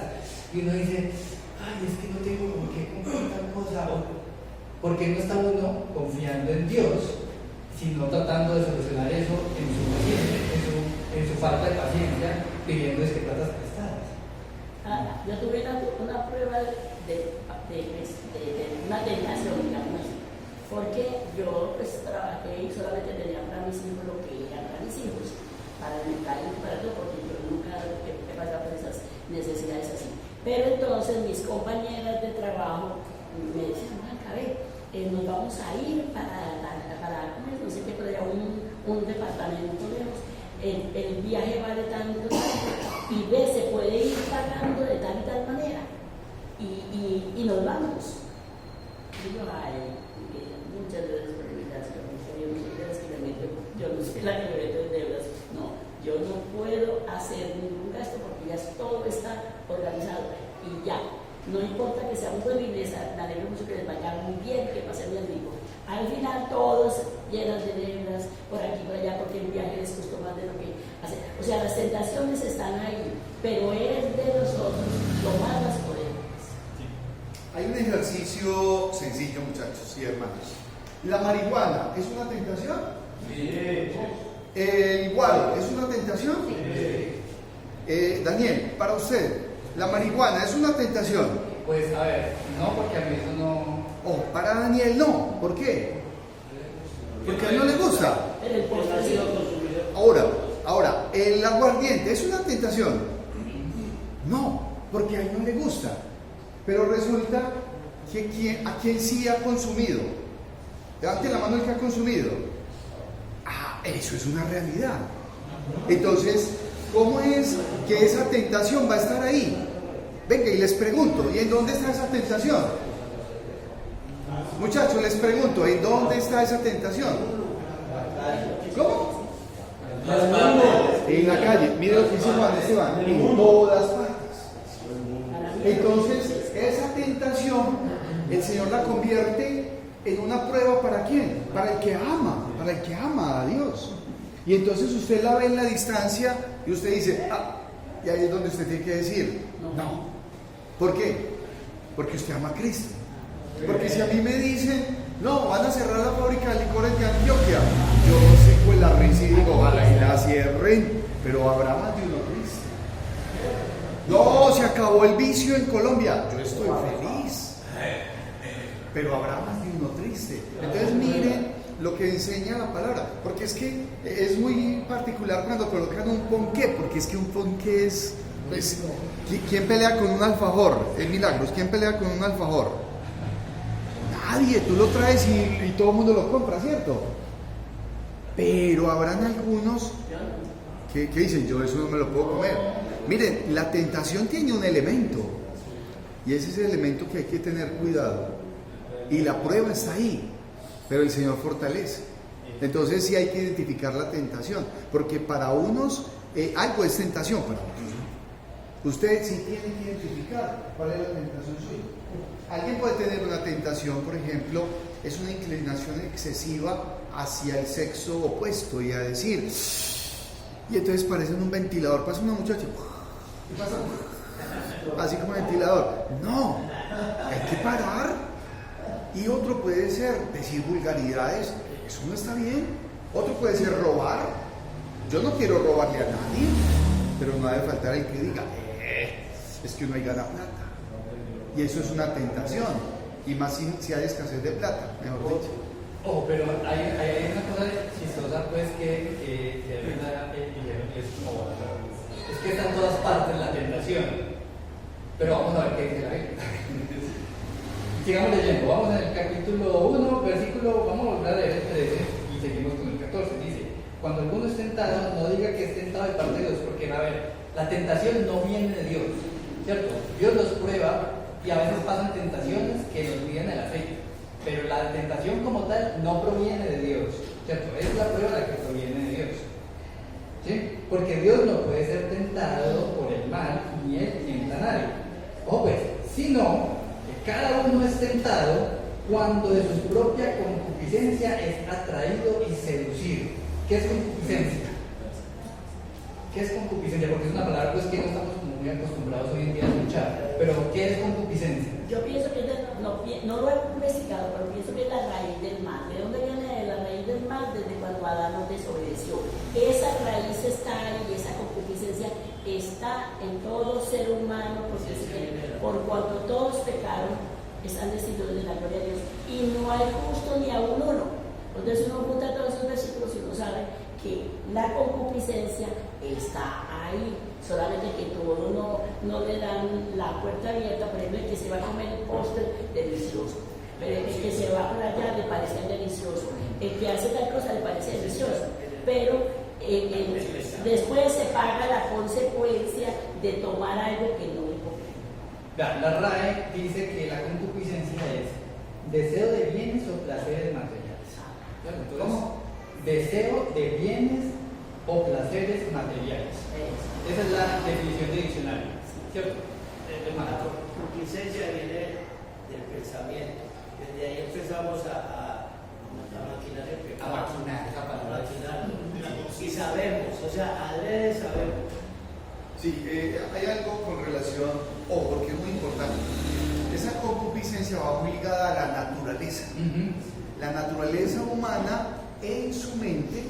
y uno dice, ay, es que no tengo por qué comprar tal cosa, o porque no está uno confiando en Dios, sino tratando de solucionar eso en su paciencia, en su falta de paciencia, pidiendo platas prestadas. Yo tuve una prueba de una tentación, digamos, porque yo pues trabajé y solamente tenía para mis hijos lo que eran para mis hijos, para alimentar y para todo, porque yo nunca he pasado por esas necesidades así. Pero entonces mis compañeras de trabajo me decían, a nos vamos a ir para no sé qué, por allá, un departamento lejos. El viaje vale tanto, y se puede ir pagando de tal y tal manera, y nos vamos. Digo, ay, muchas veces por invitación, yo no soy la que me meto en deudas. No, yo no puedo hacer ningún gasto porque ya todo está organizado y ya. No importa que sea un buen iglesia, me alegro mucho que les vaya muy bien, que pasen bien rico. Al final todos llenos de deudas, por aquí por allá, porque el viaje les costó más de lo que hacer. O sea, las tentaciones están ahí, pero es de nosotros tomar las podemos. Hay un ejercicio sencillo, muchachos y hermanos. ¿La marihuana es una tentación? Sí. ¿El guaro es una tentación? Sí. Daniel, para usted, ¿la marihuana es una tentación? Pues a ver, no, porque a mí eso no. Oh, para Daniel no. ¿Por qué? Porque a él no le gusta. Pero el Porque postre ha sí. sido consumidor. Ahora, ¿el aguardiente es una tentación? No, porque a él no le gusta. Pero resulta que a quien sí ha consumido. Levante la mano el que ha consumido. Ah, eso es una realidad. Entonces, ¿cómo es que esa tentación va a estar ahí? Venga, y les pregunto, ¿y en dónde está esa tentación? Muchachos, les pregunto, ¿en dónde está esa tentación? ¿Cómo? En la calle. Mire lo que dice Juan Esteban, en todas partes. Entonces, esa tentación, el Señor la convierte en una prueba ¿para quién? Para el que ama a Dios. Y entonces usted la ve en la distancia y usted dice, y ahí es donde usted tiene que decir, no. ¿Por qué? Porque usted ama a Cristo. Porque si a mí me dicen, no, van a cerrar la fábrica de licores de Antioquia, yo seco la risa y digo, ojalá y la cierren, pero habrá más de uno triste. No, se acabó el vicio en Colombia, yo estoy feliz, pero habrá más de uno triste. Entonces miren lo que enseña la palabra, porque es que es muy particular cuando colocan un ponqué, porque es que un ponqué es, pues, ¿quién pelea con un alfajor? Es Milagros, ¿quién pelea con un alfajor? Nadie, tú lo traes y todo el mundo lo compra, ¿cierto? Pero habrán algunos que dicen, yo eso no me lo puedo comer. Miren, la tentación tiene un elemento, y ese es el elemento que hay que tener cuidado. Y la prueba está ahí, pero el Señor fortalece. Entonces sí hay que identificar la tentación, porque para unos algo es tentación, para otros no. Usted sí tiene que identificar cuál es la tentación suya. Alguien puede tener una tentación, por ejemplo, es una inclinación excesiva hacia el sexo opuesto y a decir, y entonces parecen un ventilador, pasa una muchacha, ¿qué pasa? Así como ventilador. No, hay que parar. Y otro puede ser decir vulgaridades, eso no está bien. Otro puede ser robar. Yo no quiero robarle a nadie, pero no debe faltar el que diga, es que uno ahí gana plata. Y eso es una tentación, y más si hay escasez de plata, mejor dicho. Pero hay una cosa chistosa, pues, que de verdad es como, es que está en todas partes la tentación. Pero vamos a ver qué dice la Biblia. Sigamos leyendo, vamos en el capítulo 1, versículo, vamos a volver a leer el 13 y seguimos con el 14. Dice, cuando alguno es tentado, no diga que es tentado de parte de Dios, porque, a ver, la tentación no viene de Dios, ¿cierto? Dios los prueba y a veces pasan tentaciones que nos piden el aceite, pero la tentación como tal no proviene de Dios, ¿cierto? Es la prueba la que proviene de Dios, ¿sí? Porque Dios no puede ser tentado por el mal, ni Él tienta a nadie. Ojo pues, sino que cada uno es tentado cuando de su propia concupiscencia es atraído y seducido. ¿Qué es concupiscencia? ¿Qué es concupiscencia? Porque es una palabra pues que no estamos muy acostumbrados hoy en día a escuchar. Pero, ¿qué es concupiscencia? Yo pienso que no lo he investigado, pero pienso que es la raíz del mal. ¿De dónde viene la raíz del mal? Desde cuando Adán nos desobedeció. Esa raíz está ahí, esa concupiscencia está en todo ser humano, porque por cuanto todos pecaron, están destituidos de la gloria de Dios. Y no hay justo ni aún uno. Entonces uno junta todos esos versículos y uno sabe que la concupiscencia está ahí, solamente que todos no le dan la puerta abierta. Por ejemplo, el que se va a comer el postre delicioso, pero el que se va a la ya le parece delicioso, el que hace tal cosa le parece delicioso, pero después se paga la consecuencia de tomar algo que no le conviene. Vea, la RAE dice que la concupiscencia es deseo de bienes o placeres materiales. ¿Cierto? Entonces, ¿Cómo? Deseo de bienes o placeres materiales. Esa es la definición de diccionario, ¿cierto? La concupiscencia viene del pensamiento. Desde ahí empezamos a maquinar el pecado. A maquinar, esa palabra. A maquinar. Y sabemos, o sea, adrede sabemos. Sí, hay algo con relación, porque es muy importante. Esa concupiscencia va muy ligada a la naturaleza. La naturaleza humana en su mente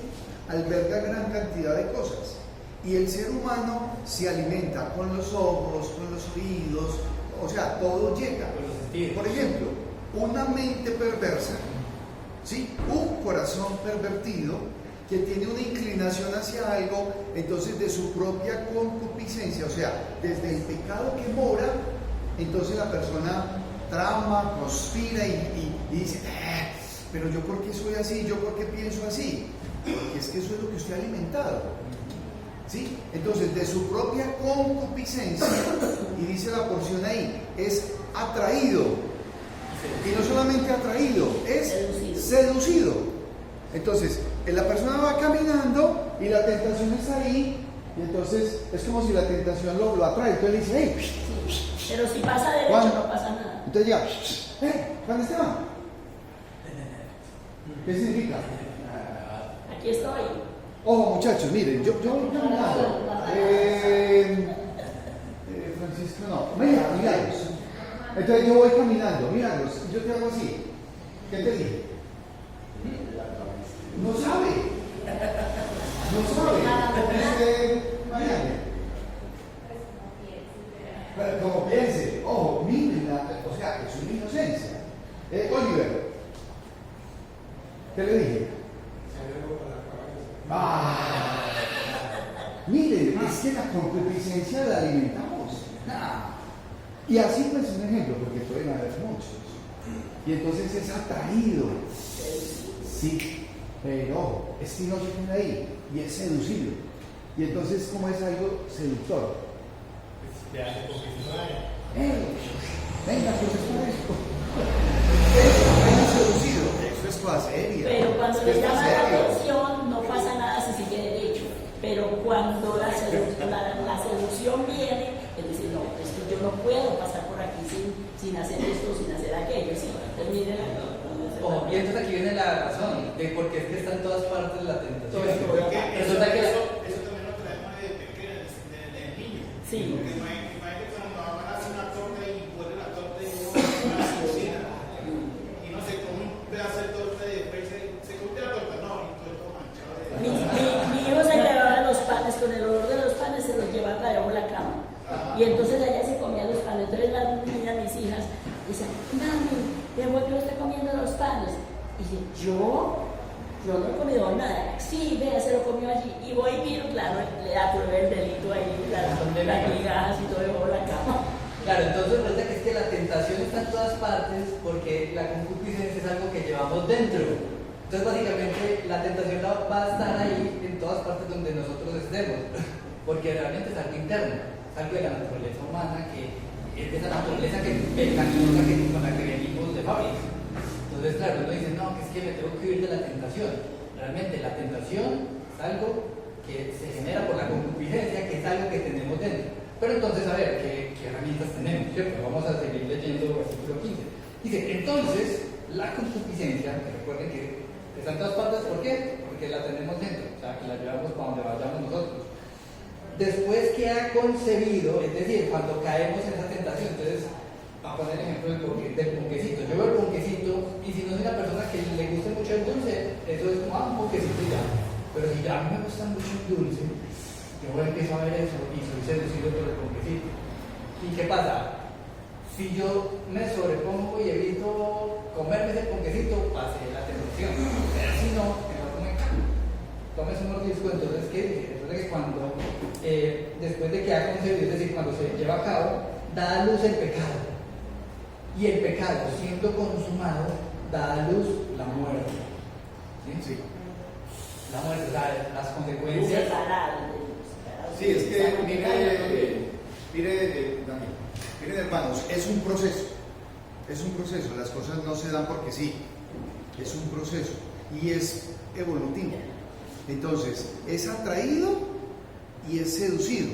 alberga gran cantidad de cosas. Y el ser humano se alimenta con los ojos, con los oídos, o sea, todo llega. Con los sentidos. Por ejemplo, una mente perversa, ¿sí? Un corazón pervertido que tiene una inclinación hacia algo, entonces de su propia concupiscencia, o sea, desde el pecado que mora, entonces la persona trama, conspira y dice, pero yo por qué soy así, yo por qué pienso así, porque es que eso es lo que usted ha alimentado, ¿sí? Entonces de su propia concupiscencia, y dice la porción ahí, es atraído, y no solamente atraído, es seducido. Entonces, la persona va caminando y la tentación está ahí, y entonces es como si la tentación lo atrae. Entonces le dice, hey, Sí, pero si pasa derecho Juan. no pasa nada. entonces llega, Juan Esteban. ¿Qué significa? Aquí estoy. Ojo, muchachos, miren, yo voy caminando. Francisco, no, Milagros. Entonces yo voy caminando, Milagros, yo te hago así. ¿Qué te dije? No sabe. Mariana. Pero como piense, ojo, miren, o sea, es una inocencia. Oliver, ¿qué le dije? Miren, es que la concupiscencia la alimentamos. Y así pues un ejemplo, porque pueden haber muchos. Y entonces es atraído. Sí, pero es que no se queda ahí y es seducido. Y entonces, como es algo seductor. Venga, pues es para esto. Es seducido, eso es cosa seria. Pero cuando Es le que está llama la serio. atención no pasa nada si sigue derecho. Pero cuando la seducción viene, es decir, no, esto yo no puedo pasar por aquí sin hacer esto, sin hacer aquello. ¿Sí? Entonces, miren Ojo, y entonces aquí viene la razón de por qué es que está en todas partes la tentación. Porque Resulta que eso también lo traemos de pequeño, desde niño. Sí. Porque imagínate cuando van a hacer una torta y huele la torta y uno va a la cocina y no se come un pedazo de torta y después se come la torta, no, y todo manchado de... Mi hijo se llevaba los panes, con el olor de los panes se los llevaba para debajo de la cama. Y entonces allá se comían los panes. Entonces las niñas, mis hijas, decían, mami, ¿de por qué usted comiendo los panes? Y dije, ¿yo no he comido nada. Sí, vea, se lo comió allí. Y voy y miro, claro, le apruebe el delito ahí, las migajas y todo debajo de la cama. Claro, entonces resulta que es que la tentación está en todas partes porque la concupiscencia es algo que llevamos dentro. Entonces básicamente la tentación va a estar ahí en todas partes donde nosotros estemos, porque realmente es algo interno, es algo de la naturaleza humana, que es de esa naturaleza pecaminosa con la que venimos de fábrica. Entonces claro, uno dice, no, que es que me tengo que huir de la tentación. Realmente la tentación es algo que se genera por la concupiscencia, que es algo que tenemos dentro. Pero entonces, a ver, ¿qué herramientas tenemos? ¿Cierto? Vamos a seguir leyendo el versículo 15. Dice, entonces, la concupiscencia, que recuerden que está en todas partes, ¿por qué? Porque la tenemos dentro, o sea, que la llevamos para donde vayamos nosotros. Después que ha concebido, es decir, cuando caemos en esa tentación, entonces, para poner el ejemplo del ponquecito, yo veo el ponquecito, y si no soy una persona que le guste mucho el dulce, eso es como, un ponquecito y ya. Pero si ya a mí me gusta mucho el dulce, yo empiezo a ver eso y soy seducido por el ponquecito. ¿Y qué pasa? Si yo me sobrepongo y evito comerme ese ponquecito, pasé la tentación. Pero si no, mejor me cambio. Tomes un mordisco, entonces, ¿qué dice? Resulta que cuando, después de que ha concebido, es decir, cuando se lleva a cabo, da a luz el pecado. y el pecado, siendo consumado, da a luz la muerte. ¿Sí? Sí. La muerte, o sea, las consecuencias. Separado de Dios. Sí, es que mire, Daniel, miren hermanos, es un proceso, las cosas no se dan porque sí, es un proceso y es evolutivo. Entonces, es atraído y es seducido,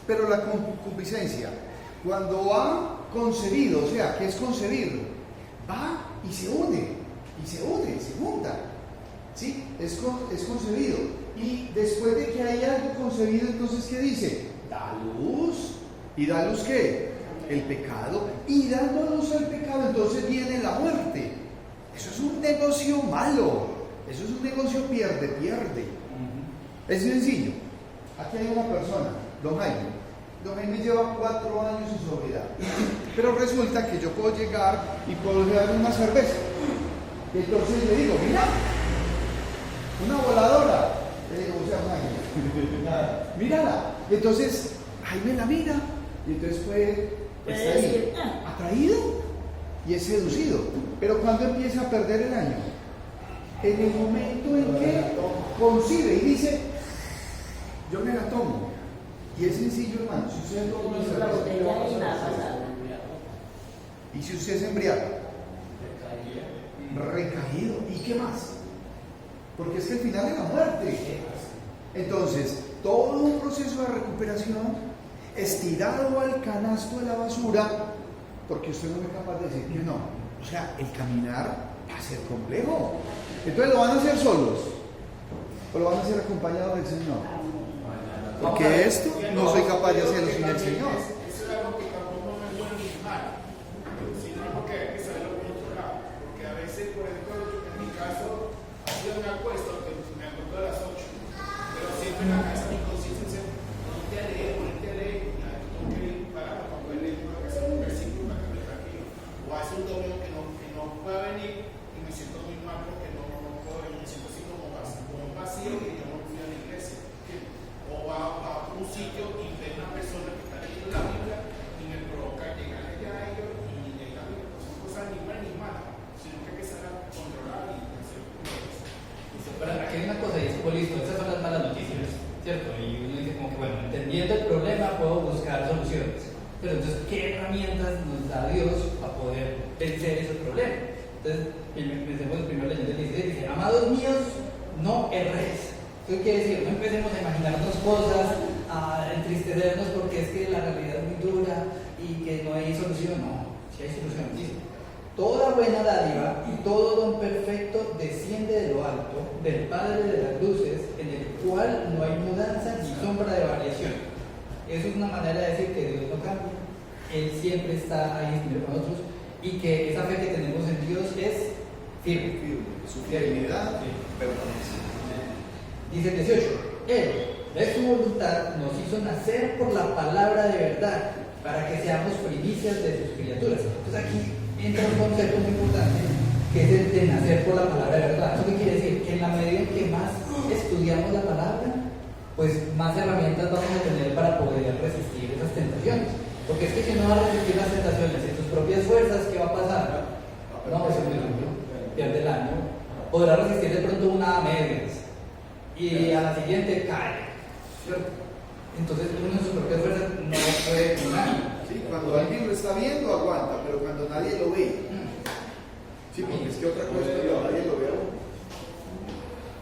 pero la concupiscencia, cuando ha concebido, o sea, ¿qué es concebir? Va y se une, se junta, ¿sí? Es concebido. Y después de que hay algo concebido, entonces, ¿qué dice? Da luz. ¿Y da luz qué? El pecado. Y dando luz al pecado, entonces viene la muerte. Eso es un negocio malo. Eso es un negocio pierde. Es sencillo. Aquí hay una persona, don Jaime. Don Jaime lleva 4 años en sobriedad. Pero resulta que yo puedo llegar y puedo dar una cerveza. Y entonces le digo, mira, una voladora. Le digo, o sea, Jaime, mírala. Entonces, Jaime la mira. Y entonces está ahí, atraído y es seducido. Pero cuando empieza a perder el año, en el momento en que concibe y dice, yo me la tomo. Y es sencillo, hermano. Si usted toma una La cerveza, botella y nada pasado. y si usted se embriaga, recaído. ¿Y qué más? Porque es que el final es la muerte. Entonces, todo un proceso de recuperación estirado al canasto de la basura, porque usted no es capaz de decir que no. O sea, el caminar va a ser complejo. Entonces, ¿lo van a hacer solos? ¿O lo van a hacer acompañados del Señor? Porque esto no soy capaz de hacerlo sin el Señor. Eso es algo que tampoco no es bueno ni mal, sino porque hay que saberlo por otro lado. Porque a veces, por ejemplo, en mi caso, ha sido me acuesto, que me acuerdo a las 8, pero siempre en la casa mi conciencia dice, ponte a leer, tengo que ir para poder leer una casa, un versículo para que me tranquilo. O hace un domingo que no pueda venir y me siento muy mal porque no puedo venir, me siento así como un vacío y yo no fui a la iglesia. O va a un sitio y ve una persona que está leyendo la Biblia y me provoca llegarle ya a ellos y leer la Biblia. No son cosas ni buenas ni malas, sino que hay que saber controlar y hacer Pero aquí hay una cosa y es, pues listo, estas son las malas noticias, ¿cierto? Y uno dice como que, bueno, entendiendo el problema puedo buscar soluciones. Pero entonces, ¿qué herramientas nos da Dios para poder vencer esos problemas? Entonces, empecemos el primer leyendo el 16, dice, amados míos, no erréis. ¿Qué quiere decir? No empecemos a imaginarnos cosas, a entristecernos porque es que la realidad es muy dura y que no hay solución. No, sí hay solución. Dice, toda buena dádiva y todo don perfecto desciende de lo alto, del Padre de las luces, en el cual no hay mudanza ni sombra de variación. Eso es una manera de decir que Dios no cambia. Él siempre está ahí con nosotros y que esa fe que tenemos en Dios es firme. Su fidelidad Sí. permanece. Dice el 18, Él, de su voluntad, nos hizo nacer por la palabra de verdad, para que seamos primicias de sus criaturas. Entonces aquí entra un concepto muy importante, que es el de nacer por la palabra de verdad. ¿Eso qué quiere decir? Que en la medida en que más estudiamos la palabra, pues más herramientas vamos a tener para poder resistir esas tentaciones. Porque es que si no vas a resistir las tentaciones en tus propias fuerzas, ¿qué va a pasar? No, es muy duro, pierde el año. Podrá resistir de pronto una a medias. Y a la siguiente cae, ¿cierto? Entonces uno en sus propias fuerzas no puede con nada. Sí, cuando alguien lo está viendo aguanta, pero cuando nadie lo ve. Sí, porque es que otra cosa es que nadie lo ve.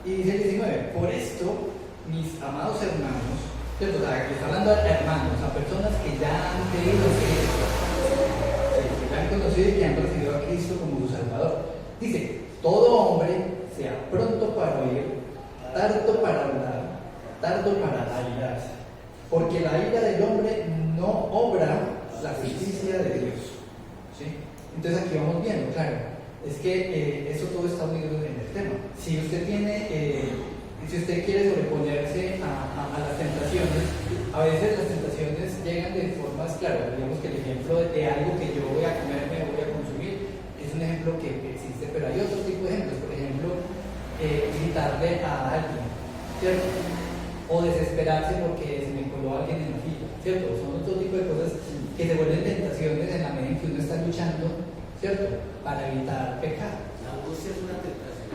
Y dice el 19, por esto, mis amados hermanos, ¿cierto? O sea, que está hablando a hermanos, a personas que ya han creído en Cristo, que ya han conocido y que han recibido a Cristo como su Salvador. Dice, todo hombre sea pronto para oír, tardo para hablar, tardo para airarse, porque la ira del hombre no obra la justicia de Dios. ¿Sí? Entonces aquí vamos viendo, claro, es que eso todo está unido en el tema. Si usted quiere sobreponerse a las tentaciones, a veces las tentaciones llegan de formas, claro, digamos que el ejemplo de algo que yo voy a comerme, voy a consumir, es un ejemplo que existe, pero hay otro tipo de ejemplos, por ejemplo, gritarle a alguien, ¿cierto? O desesperarse porque se me coló alguien en la fila, ¿cierto? Son otro tipo de cosas que se vuelven tentaciones en la medida en que uno está luchando ¿cierto? Para evitar pecar. La angustia es una tentación.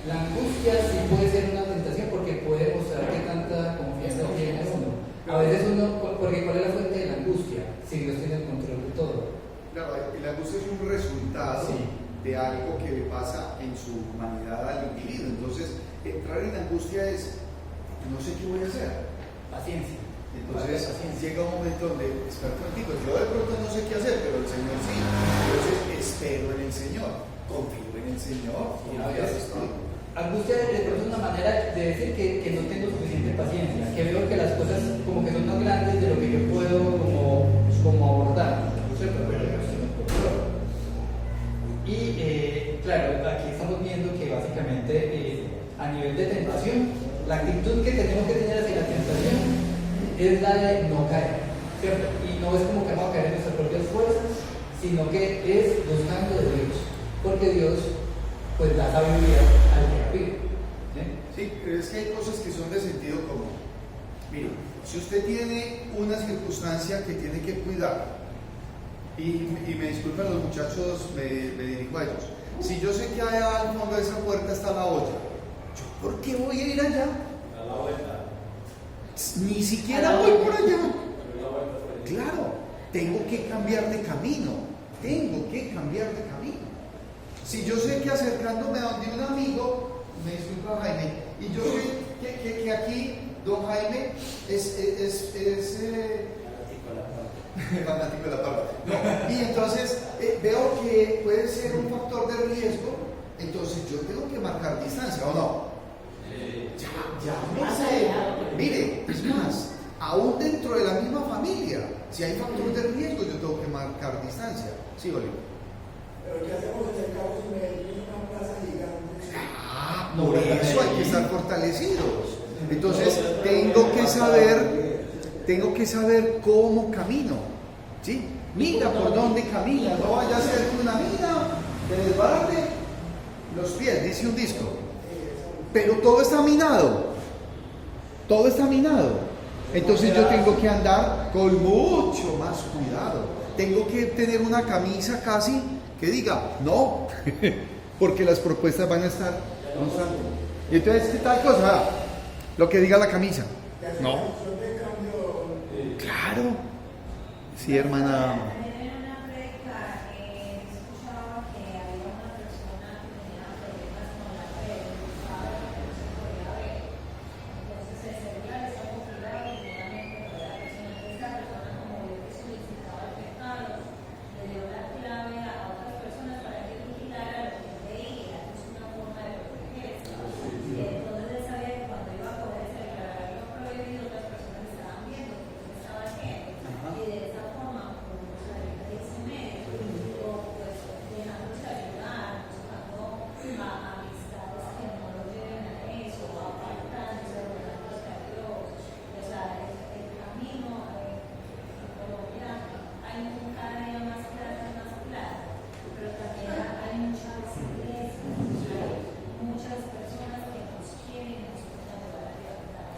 La angustia sí puede ser una tentación porque puede mostrar que tanta confianza tiene uno. A veces uno, porque ¿cuál es la fuente de la angustia? Si Dios tiene el control de todo. Claro, la angustia es un resultado Sí. de algo que le pasa en su humanidad al individuo. Entonces, entrar en angustia es, no sé qué voy a hacer. Paciencia. Entonces, Paciencia. llega un momento donde, espera un momentico, yo de pronto no sé qué hacer, pero el Señor sí. Entonces, espero en el Señor, confío en el Señor. Y a veces, angustia de pronto es una manera de decir que no tengo suficiente paciencia, que veo que las cosas como que son más grandes de lo que yo puedo como abordar, ¿cierto? Pero yo estoy en control. Y claro, aquí estamos viendo que básicamente a nivel de tentación, la actitud que tenemos que tener hacia la tentación es la de no caer, ¿cierto? Y no es como que vamos a caer en nuestras propias fuerzas, sino que es buscando de Dios, porque Dios pues da sabiduría al que la pide. Sí, pero es que hay cosas que son de sentido común. Mire, si usted tiene una circunstancia que tiene que cuidar, y me disculpan los muchachos, me dirijo a ellos. Si yo sé que allá al fondo de esa puerta está la olla, ¿yo por qué voy a ir allá? A la vuelta. Ni siquiera voy por allá. Claro, tengo que cambiar de camino. Tengo que cambiar de camino. Si yo sé que acercándome a donde un amigo, me disculpa Jaime, y yo sé que aquí don Jaime es fanático de la palabra. No. Y entonces veo que puede ser un factor de riesgo, entonces yo tengo que marcar distancia, ¿o no? Ya me sé. Mire, es más, aún dentro de la misma familia, si hay factor de riesgo, yo tengo que marcar distancia. Sí, Oliver. Pero ¿qué hacemos en el cabo si me una plaza gigante? Por eso hay que estar fortalecidos. Entonces tengo que saber cómo camino. ¿Sí? Mira por dónde camina, no vaya a ser una mina que desbarate los pies, dice un disco. Pero todo está minado. Todo está minado. Entonces yo tengo que andar con mucho más cuidado. Tengo que tener una camisa casi que diga no, porque las propuestas van a estar constantes. Y entonces, ¿qué tal cosa? Lo que diga la camisa. No. Claro. Sí, hermana. Ayer en una prédica escuchaba que había una persona que tenía problemas con la fe, estaba que no se podía ver. Entonces el celular está configurado seguramente por la persona. Esta persona, como vio que solicitaba el pecado, le dio la clave a otras personas para que vigitaran lo que veía. Es una forma de protegerse. Y entonces él sabía que cuando iba a poder declarar lo prohibido, otras personas estaban viendo que él estaba haciendo. Y de esa forma, como salir de ese medio, pues dejándose ayudar, buscando a amistades que no lo lleven a eso, apartándose, ordenándose a Dios. O sea, el camino en Colombia hay cada día más claro, pero también hay muchas iglesias, hay muchas personas que nos quieren y nos quieren ayudar a levantar.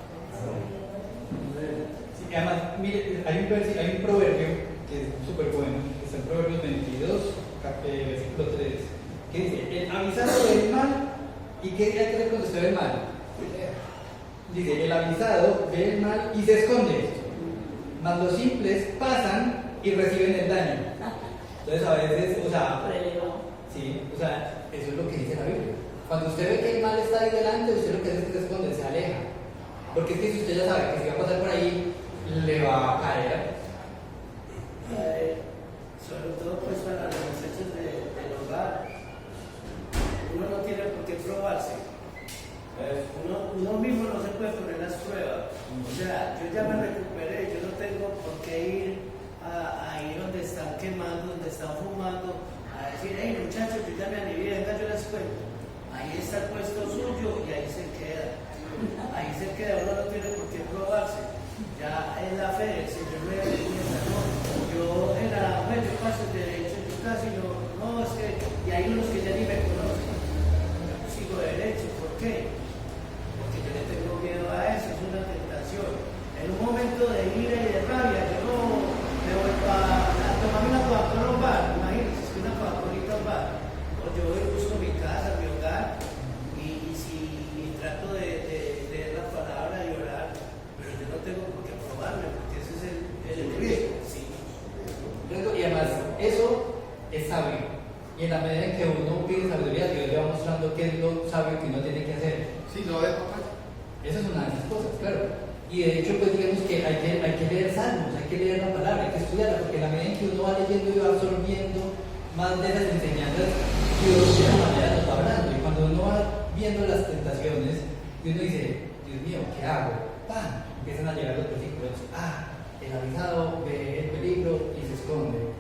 Sí, además, mire, hay un proverbio que es súper bueno, que está en Proverbios 22, versículo 3, que dice: el avisado ve el mal, ¿y qué hay que hacer cuando usted ve el mal? Dice: el avisado ve el mal y se esconde, mas los simples pasan y reciben el daño. Entonces a veces, o sea, sí, o sea, eso es lo que dice la Biblia. Cuando usted ve que el mal está ahí delante, usted lo que hace es que se esconde, se aleja. Porque es que si usted ya sabe que si va a pasar por ahí, le va a caer. Sobre todo pues para los muchachos del hogar, uno no tiene por qué probarse. Uno mismo no se puede poner las pruebas. O sea, yo ya me recuperé, yo no tengo por qué ir ahí donde están quemando, donde están fumando, a decir: hey muchachos, yo ya me alivié, venga, yo les cuento. Ahí está el puesto suyo y ahí se queda. Ahí se queda, uno no tiene por qué probarse. Ya en la fe, el Señor me piensa, no, yo en la fe, yo paso el derecho, yo casi no, es que, y hay unos que ya ni me conocen. Yo sigo derecho, ¿por qué? Porque yo le tengo miedo a eso, es una tentación. En un momento de ira y de rabia, yo no me voy a tomarme una Coca-Cola, imagínense, es que una Coca-Cola va mostrando qué es lo sabio que uno tiene que hacer. Sí, no de papá. Esa es una de las cosas, claro. Y de hecho, pues digamos que hay que leer salmos, hay que leer la palabra, hay que estudiarla, porque a la medida en que uno va leyendo y va absorbiendo más de las enseñanzas, Dios de alguna manera nos va hablando. Y cuando uno va viendo las tentaciones, y uno dice, Dios mío, ¿qué hago? ¡Pam! Empiezan a llegar los versículos. El avisado ve el peligro y se esconde.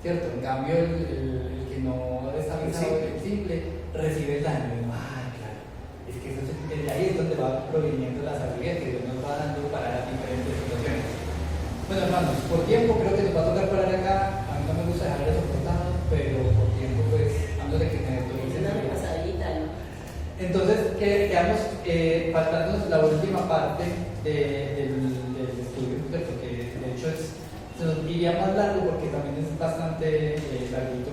¿Cierto? En cambio, el que no está avisado, el simple, recibe el daño. Claro. Es que eso desde ahí es donde va proviniendo la sabiduría que Dios nos va dando para las diferentes situaciones. Bueno, hermanos, por tiempo creo que nos va a tocar parar acá. A mí no me gusta dejar eso cortado, pero por tiempo, pues, antes de que me Es una pasadita, ¿no? entonces, quedamos faltándonos la última parte del estudio, ¿cierto? Que de hecho se nos iría más largo porque también es bastante larguito.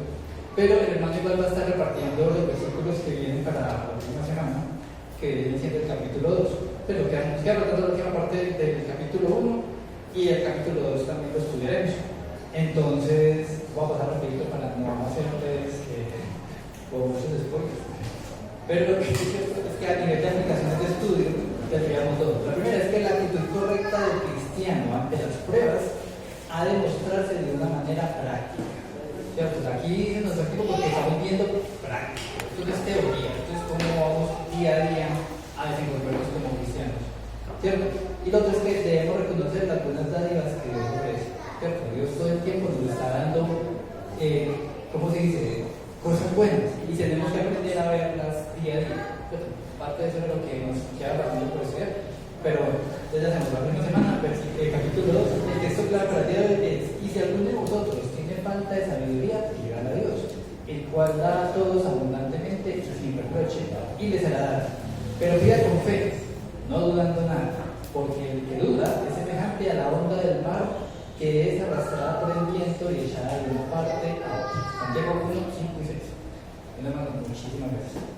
Pero el hermano igual va a estar repartiendo los versículos que vienen para la próxima semana, que viene siendo el capítulo 2. Pero nos queda faltando la última parte del capítulo 1 y el capítulo 2 también lo estudiaremos. Entonces, voy a pasar rapidito para no hacerles por muchos spoilers. Pero lo que es cierto es que a nivel de aplicaciones de estudio tendríamos dos. La primera es que la actitud correcta del cristiano ante las pruebas ha de mostrarse de una manera práctica. ¿Cierto? Aquí nos explico porque estamos viendo práctica. Esto no es teoría, esto es cómo vamos día a día a desenvolvernos como cristianos. ¿Cierto? Y lo otro es que debemos reconocer las buenas dádivas que Dios ofrece. ¿Cierto? Dios todo el tiempo nos está dando, ¿cómo se dice? Cosas buenas. Y tenemos que aprender a verlas día a día. ¿Cierto? Parte de eso es lo que nos queda pasando por estudiar. Pero desde la próxima semana, capítulo 2, el texto clave para el día de hoy es: y si alguno de vosotros tiene falta de sabiduría, pídala a Dios, el cual da a todos abundantemente y sin reproche, y les será dado. Pero pida con fe, no dudando nada, porque el que duda es semejante a la onda del mar, que es arrastrada por el viento y echada de una parte a otra. Santiago 1, 5 y 6. Muchísimas gracias.